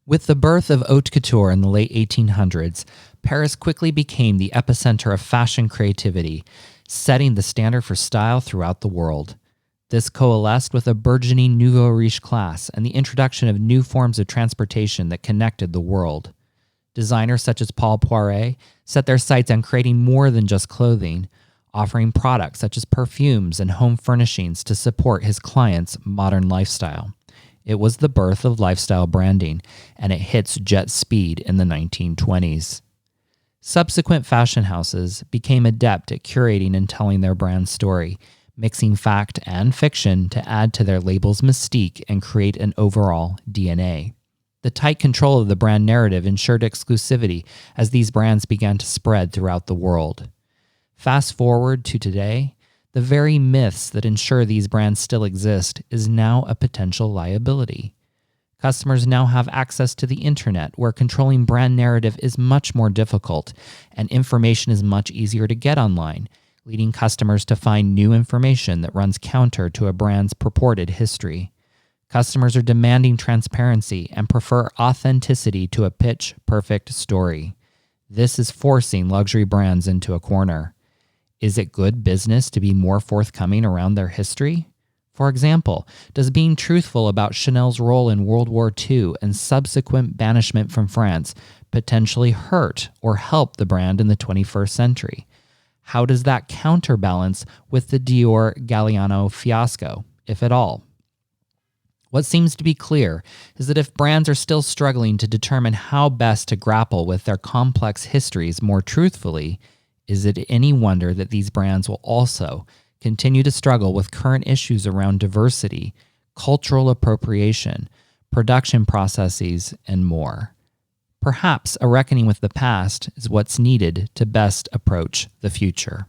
With the birth of haute couture in the late 1800s, Paris quickly became the epicenter of fashion creativity, setting the standard for style throughout the world. This coalesced with a burgeoning nouveau riche class and the introduction of new forms of transportation that connected the world. Designers such as Paul Poiret set their sights on creating more than just clothing, offering products such as perfumes and home furnishings to support his clients' modern lifestyle. It was the birth of lifestyle branding, and it hits jet speed in the 1920s. Subsequent fashion houses became adept at curating and telling their brand story, mixing fact and fiction to add to their label's mystique and create an overall DNA. The tight control of the brand narrative ensured exclusivity as these brands began to spread throughout the world. Fast forward to today, the very myths that ensure these brands still exist is now a potential liability. Customers now have access to the internet, where controlling brand narrative is much more difficult, and information is much easier to get online, leading customers to find new information that runs counter to a brand's purported history. Customers are demanding transparency and prefer authenticity to a pitch-perfect story. This is forcing luxury brands into a corner. Is it good business to be more forthcoming around their history? For example, does being truthful about Chanel's role in World War II and subsequent banishment from France potentially hurt or help the brand in the 21st century? How does that counterbalance with the Dior Galliano fiasco, if at all? What seems to be clear is that if brands are still struggling to determine how best to grapple with their complex histories more truthfully, is it any wonder that these brands will also continue to struggle with current issues around diversity, cultural appropriation, production processes, and more? Perhaps a reckoning with the past is what's needed to best approach the future.